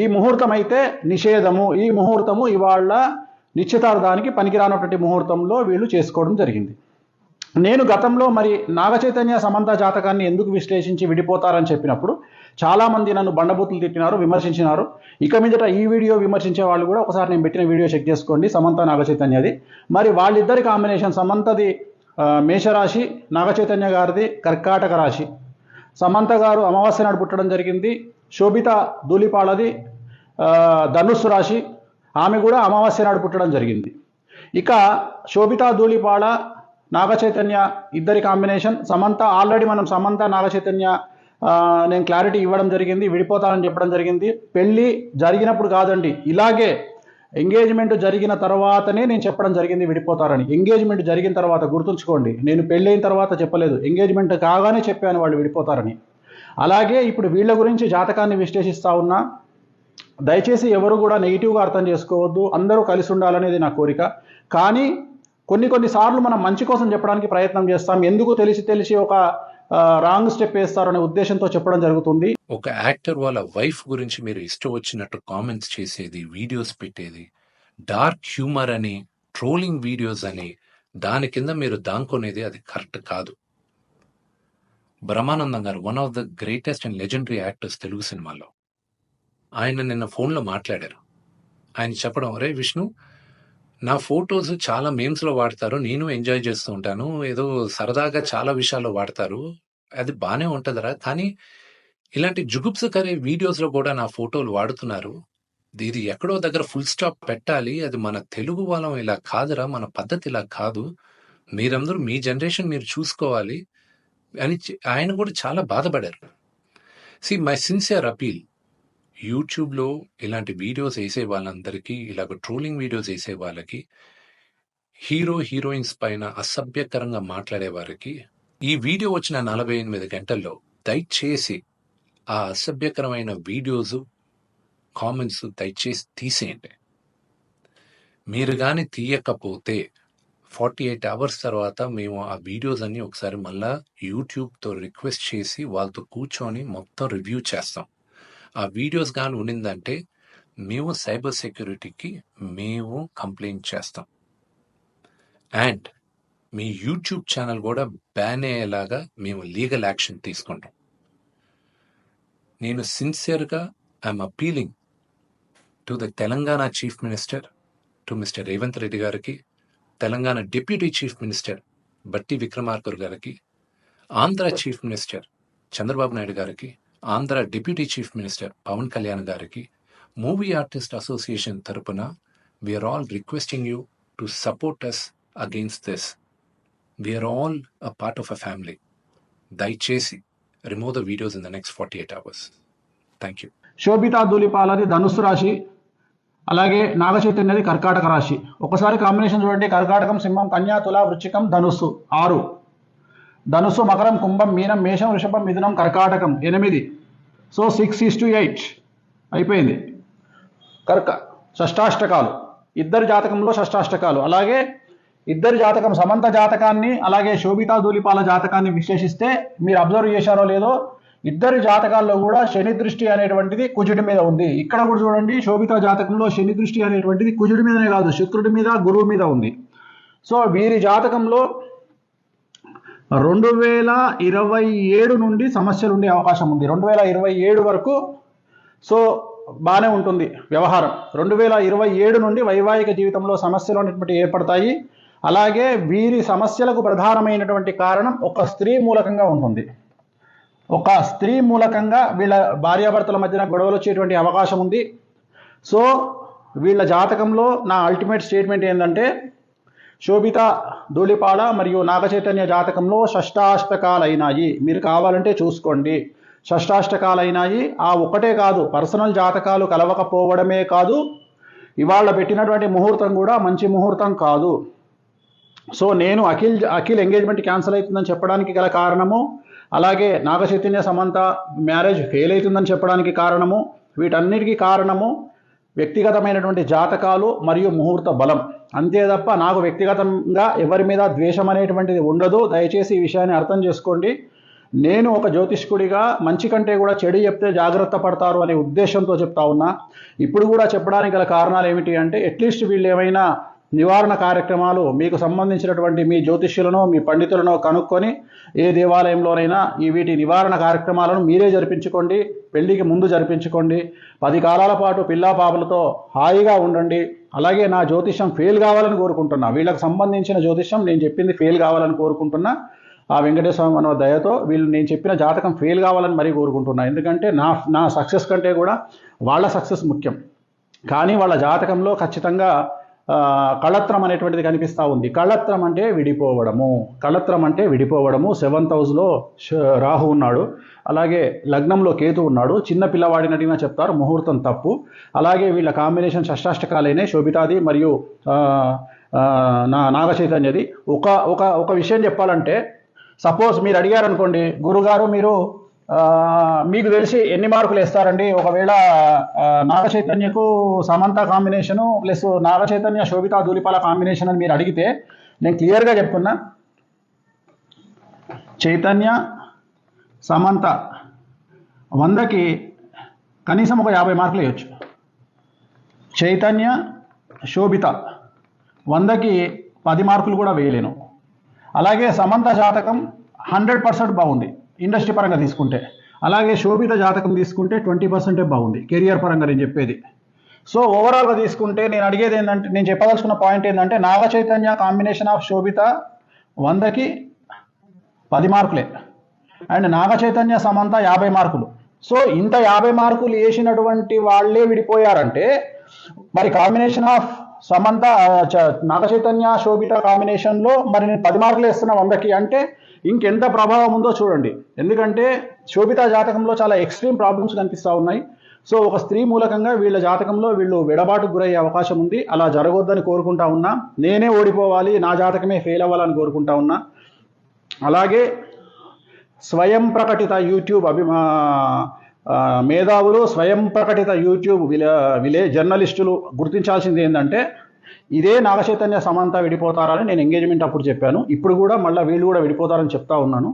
ఈ ముహూర్తం అయితే నిషేధము, ఈ ముహూర్తము ఇవాళ నిశ్చితార్థానికి పనికిరానటువంటి ముహూర్తంలో వీళ్ళు చేసుకోవడం జరిగింది. నేను గతంలో మరి నాగచైతన్య సమంత జాతకాన్ని ఎందుకు విశ్లేషించి విడిపోతారని చెప్పినప్పుడు చాలామంది నన్ను బండబూతులు తిట్టినారు, విమర్శించినారు. ఇక మీదట ఈ వీడియో విమర్శించే వాళ్ళు కూడా ఒకసారి నేను పెట్టిన వీడియో చెక్ చేసుకోండి, సమంత నాగచైతన్యది. మరి వాళ్ళిద్దరి కాంబినేషన్, సమంతది మేషరాశి, నాగచైతన్య గారిది కర్కాటక రాశి. సమంత గారు అమావాస్య నాడు పుట్టడం జరిగింది. శోభిత ధూళిపాళది ధనుస్సు రాశి, ఆమె కూడా అమావాస్య నాడు పుట్టడం జరిగింది. ఇక శోభిత ధూళిపాళ నాగచైతన్య ఇద్దరి కాంబినేషన్. సమంత ఆల్రెడీ మనం సమంత నాగచైతన్య నేను క్లారిటీ ఇవ్వడం జరిగింది, విడిపోతానని చెప్పడం జరిగింది. పెళ్ళి జరిగినప్పుడు కాదండి, ఇలాగే ఎంగేజ్మెంట్ జరిగిన తర్వాతనే నేను చెప్పడం జరిగింది విడిపోతారని. ఎంగేజ్మెంట్ జరిగిన తర్వాత గుర్తుంచుకోండి, నేను పెళ్ళైన తర్వాత చెప్పలేదు, ఎంగేజ్మెంట్ కాగానే చెప్పాను వాళ్ళు విడిపోతారని. అలాగే ఇప్పుడు వీళ్ళ గురించి జాతకాన్ని విశ్లేషిస్తా ఉన్నా. దయచేసి ఎవరు కూడా నెగిటివ్గా అర్థం చేసుకోవద్దు, అందరూ కలిసి ఉండాలనేది నా కోరిక. కానీ కొన్నిసార్లు మనం మంచి కోసం చెప్పడానికి ప్రయత్నం చేస్తాం, ఎందుకు తెలిసి ఒక రాంగ్ స్టెప్ వేస్తారనే ఉద్దేశంతో చెప్పడం జరుగుతుంది. ఒక యాక్టర్ వాళ్ళ వైఫ్ గురించి మీరు ఇష్టం వచ్చినట్టు కామెంట్స్ చేసేది, వీడియోస్ పెట్టేది, డార్క్ హ్యూమర్ అని, ట్రోలింగ్ వీడియోస్ అని, దాని కింద మీరు దాంకొనేది అది కరెక్ట్ కాదు. బ్రహ్మానందం గారు one of the greatest and legendary actors Telugu సినిమాలో. ఆయన నిన్న ఫోన్లో మాట్లాడారు. ఆయన చెప్పడం, అరే విష్ణు, నా ఫొటోస్ చాలా మేమ్స్లో వాడతారు, నేను ఎంజాయ్ చేస్తూ ఉంటాను, ఏదో సరదాగా చాలా విషయాల్లో వాడతారు, అది బాగానే ఉంటుందరా, కానీ ఇలాంటి జుగుప్సకరే వీడియోస్లో కూడా నా ఫోటోలు వాడుతున్నారు, ఇది ఎక్కడో దగ్గర ఫుల్ స్టాప్ పెట్టాలి, అది మన తెలుగు వాళ్ళం ఇలా కాదురా, మన పద్ధతి ఇలా కాదు, మీరందరూ మీ జనరేషన్ మీరు చూసుకోవాలి అని ఆయన కూడా చాలా బాధపడారు. మై సిన్సియర్ అపీల్, యూట్యూబ్లో ఇలాంటి వీడియోస్ వేసే వాళ్ళందరికీ, ఇలాగ ట్రోలింగ్ వీడియోస్ వేసే వాళ్ళకి, హీరోయిన్స్ పైన అసభ్యకరంగా మాట్లాడే వారికి, ఈ వీడియో వచ్చిన 48 గంటల్లో దయచేసి ఆ అసభ్యకరమైన వీడియోస్ కామెంట్స్ దయచేసి తీసేయండి. మీరు కానీ తీయకపోతే 48 అవర్స్ తర్వాత మేము ఆ వీడియోస్ అన్ని ఒకసారి మళ్ళా యూట్యూబ్తో రిక్వెస్ట్ చేసి వాళ్ళతో కూర్చొని మొత్తం రివ్యూ చేస్తాం. ఆ వీడియోస్ కానీ ఉండిందంటే మేము సైబర్ సెక్యూరిటీకి మేము కంప్లైంట్ చేస్తాం. అండ్ మీ యూట్యూబ్ ఛానల్ కూడా బ్యాన్ అయ్యేలాగా మేము లీగల్ యాక్షన్ తీసుకుంటాం. నేను సిన్సియర్గా I'm appealing to the Telangana chief minister, to mister Revanth Reddy గారికి, Telangana deputy chief minister Bhatti Vikramarka గారికి, ఆంధ్ర చీఫ్ మినిస్టర్ చంద్రబాబు నాయుడు గారికి, Andhra deputy chief minister Pawan Kalyan గారికి, మూవీ ఆర్టిస్ట్ అసోసియేషన్ తరపున we are all requesting you to support us against this. We are all a part of a family. దయచేసి remove the videos in the next 48 hours. Thank you. Sobhita ధూళిపాలది ధనుస్సు రాశి, అలాగే నాగచైతన్యది కర్కాటక రాశి. ఒకసారి కాంబినేషన్ చూడండి, కర్కాటకం, సింహం, కన్యా, తుల, వృశ్చికం, ధనుస్సు 6, ధనుస్సు, మకరం, కుంభం, మీనం, మేషం, వృషభం, మిథునం, కర్కాటకం 8. సో 6:8 అయిపోయింది. షష్టాష్టకాలు, ఇద్దరి జాతకంలో షష్టాష్టకాలు. అలాగే ఇద్దరి జాతకం, సమంత జాతకాన్ని అలాగే శోభితా ధూళిపాల జాతకాన్ని విశ్లేషిస్తే మీరు అబ్జర్వ్ చేశారో లేదో, ఇద్దరి జాతకాల్లో కూడా శని దృష్టి అనేటువంటిది కుజుడి మీద ఉంది. ఇక్కడ కూడా చూడండి, శోభితా జాతకంలో శని దృష్టి అనేటువంటిది కుజుడి మీదనే కాదు, శుక్రుడి మీద, గురువు మీద ఉంది. సో వీరి జాతకంలో 2027 నుండి సమస్యలు ఉండే అవకాశం ఉంది. 2027 వరకు సో బాగానే ఉంటుంది వ్యవహారం. 2027 నుండి వైవాహిక జీవితంలో సమస్యలు అనేటువంటి ఏర్పడతాయి. అలాగే వీరి సమస్యలకు ప్రధానమైనటువంటి కారణం ఒక స్త్రీ మూలకంగా ఉంటుంది. ఒక స్త్రీ మూలకంగా వీళ్ళ భార్యాభర్తల మధ్యన గొడవలు వచ్చేటువంటి అవకాశం ఉంది. సో వీళ్ళ జాతకంలో నా అల్టిమేట్ స్టేట్మెంట్ ఏంటంటే, శోభిత ధూళిపాల మరియు నాగచైతన్య జాతకంలో షష్టాష్టకాలైనాయి. మీరు కావాలంటే చూసుకోండి, షష్టాష్టకాలైనాయి. ఆ ఒకటే కాదు, పర్సనల్ జాతకాలు కలవకపోవడమే కాదు, ఇవాళ పెట్టినటువంటి ముహూర్తం కూడా మంచి ముహూర్తం కాదు. సో నేను అఖిల్ ఎంగేజ్మెంట్ క్యాన్సిల్ అవుతుందని చెప్పడానికి గల కారణము, అలాగే నాగచైతన్య సమంత మ్యారేజ్ ఫెయిల్ అవుతుందని చెప్పడానికి కారణము, వీటన్నిటికీ కారణము వ్యక్తిగతమైనటువంటి జాతకాలు మరియు ముహూర్త బలం. అంతే తప్ప నాకు వ్యక్తిగతంగా ఎవరి మీద ద్వేషం అనేటువంటిది ఉండదు. దయచేసి ఈ విషయాన్ని అర్థం చేసుకోండి. నేను ఒక జ్యోతిష్కుడిగా మంచి కంటే కూడా చెడు చెప్తే జాగ్రత్త పడతారు అనే ఉద్దేశంతో చెప్తా ఉన్నా. ఇప్పుడు కూడా చెప్పడానికి గల కారణాలు ఏమిటి అంటే, అట్లీస్ట్ వీళ్ళు ఏమైనా నివారణ కార్యక్రమాలు మీకు సంబంధించినటువంటి మీ జ్యోతిష్యులను మీ పండితులను కనుక్కొని ఏ దేవాలయంలోనైనా వీటి నివారణ కార్యక్రమాలను మీరే జరిపించుకోండి. పెళ్లికి ముందు జరిపించుకోండి. 10 కాలాల పాటు పిల్లా పాపలతో హాయిగా ఉండండి. అలాగే నా జ్యోతిష్యం ఫెయిల్ కావాలని కోరుకుంటున్నా. వీళ్ళకి సంబంధించిన జ్యోతిష్యం నేను చెప్పింది ఫెయిల్ కావాలని కోరుకుంటున్నా. ఆ వెంకటేశ్వర స్వామి అన్న దయతో వీళ్ళు నేను చెప్పిన జాతకం ఫెయిల్ కావాలని మరీ కోరుకుంటున్నా. ఎందుకంటే నా సక్సెస్ కంటే కూడా వాళ్ళ సక్సెస్ ముఖ్యం. కానీ వాళ్ళ జాతకంలో ఖచ్చితంగా కళత్రం అనేటువంటిది కనిపిస్తూ ఉంది. కళత్రం అంటే విడిపోవడము. కళత్రం అంటే విడిపోవడము. 7th హౌస్లో రాహు ఉన్నాడు, అలాగే లగ్నంలో కేతు ఉన్నాడు. చిన్న పిల్లవాడిని అడిగినా చెప్తారు ముహూర్తం తప్పు. అలాగే వీళ్ళ కాంబినేషన్ షష్టాష్టకాలైన శోభితాది మరియు నాగ చైతన్యది. ఒక విషయం చెప్పాలంటే, సపోజ్ మీరు అడిగారనుకోండి, గురుగారు మీరు మీకు తెలిసి ఎన్ని మార్కులు వేస్తారండి ఒకవేళ నాగ చైతన్యకు Samantha combination plus Naga Chaitanya Sobhita Dhulipala combination అని మీరు అడిగితే నేను క్లియర్గా చెప్తున్నా, చైతన్య సమంత 100కి కనీసం ఒక 50 మార్కులు వేయచ్చు. చైతన్య శోభిత 100కి 10 మార్కులు కూడా వేయలేను. అలాగే సమంత జాతకం 100% బాగుంది ఇండస్ట్రీ పరంగా తీసుకుంటే. అలాగే శోభిత జాతకం తీసుకుంటే 20% బాగుంది కెరియర్ పరంగా నేను చెప్పేది. సో ఓవరాల్గా తీసుకుంటే నేను అడిగేది ఏంటంటే, నేను చెప్పదలుచుకున్న పాయింట్ ఏంటంటే, నాగ చైతన్య కాంబినేషన్ ఆఫ్ శోభిత 100కి 10 మార్కులే, అండ్ నాగ చైతన్య సమంత 50 మార్కులు. సో ఇంత 50 మార్కులు వేసినటువంటి వాళ్ళే విడిపోయారంటే, మరి కాంబినేషన్ ఆఫ్ సమంత నాగ చైతన్య శోభిత కాంబినేషన్లో మరి నేను 10 మార్కులు వేస్తున్నా 100కి అంటే ఇంకెంత ప్రభావం ఉందో చూడండి. ఎందుకంటే శోభిత జాతకంలో చాలా ఎక్స్ట్రీమ్ ప్రాబ్లమ్స్ కనిపిస్తూ ఉన్నాయి. సో ఒక స్త్రీ మూలకంగా వీళ్ళ జాతకంలో వీళ్ళు విడబాటుకు గురయ్యే అవకాశం ఉంది. అలా జరగొద్దని కోరుకుంటా ఉన్నా. నేనే ఓడిపోవాలి, నా జాతకమే ఫెయిల్ అవ్వాలని కోరుకుంటా ఉన్నా. అలాగే స్వయం ప్రకటిత యూట్యూబ్ మేధావులు, స్వయం ప్రకటిత యూట్యూబ్ జర్నలిస్టులు గుర్తించాల్సింది ఏంటంటే, ఇదే నాగ చైతన్య సమంత విడిపోతారని నేను ఎంగేజ్మెంట్ అప్పుడు చెప్పాను. ఇప్పుడు కూడా మళ్ళీ వీళ్ళు కూడా విడిపోతారని చెప్తా ఉన్నాను.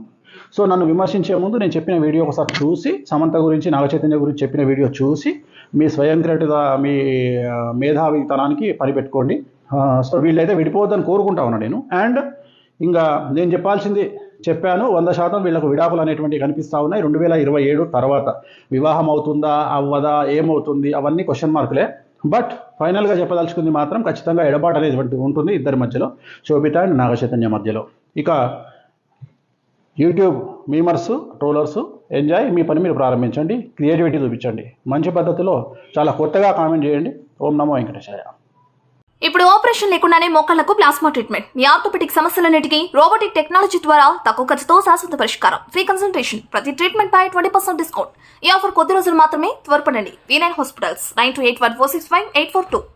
సో నన్ను విమర్శించే ముందు నేను చెప్పిన వీడియో ఒకసారి చూసి, సమంత గురించి నాగ చైతన్య గురించి చెప్పిన వీడియో చూసి మీ స్వయం ప్రకటిత మీ మేధావితనానికి పనిపెట్టుకోండి. సో వీళ్ళైతే విడిపోవద్దని కోరుకుంటా ఉన్నాను నేను. అండ్ ఇంకా నేను చెప్పాల్సింది చెప్పాను. 100% వీళ్ళకు విడాకులు అనేటువంటివి కనిపిస్తూ ఉన్నాయి. 2027 తర్వాత వివాహం అవుతుందా అవ్వదా ఏమవుతుంది అవన్నీ క్వశ్చన్ మార్కులే. బట్ ఫైనల్గా చెప్పదలుచుకుంది మాత్రం ఖచ్చితంగా ఎడబాటు అనేటువంటి ఉంటుంది ఇద్దరి మధ్యలో, శోభిత అండ్ నాగ చైతన్య మధ్యలో. ఇక యూట్యూబ్ మీమర్స్, ట్రోలర్స్ ఎంజాయ్, మీ పని మీరు ప్రారంభించండి, క్రియేటివిటీ చూపించండి, మంచి పద్ధతిలో చాలా కొత్తగా కామెంట్ చేయండి. ఓం నమో వెంకటేశాయ. ఇప్పుడు ఆపరేషన్ లేకుండానే మోకాళ్లకు ప్లాస్మా ట్రీట్మెంట్. మీ ఆర్థోపెటిక్ సమస్యలన్నిటికీ రోబోటిక్ టెక్నాలజీ ద్వారా తక్కువ ఖర్చుతో శాశ్వత పరిష్కారం. ఫ్రీ కన్సల్టేషన్, ప్రతి ట్రీట్మెంట్ పై 20% డిస్కౌంట్. ఈ ఆఫర్ కొద్ది రోజులు మాత్రమే. త్వరపడండి. V9 hospitals 9281465842.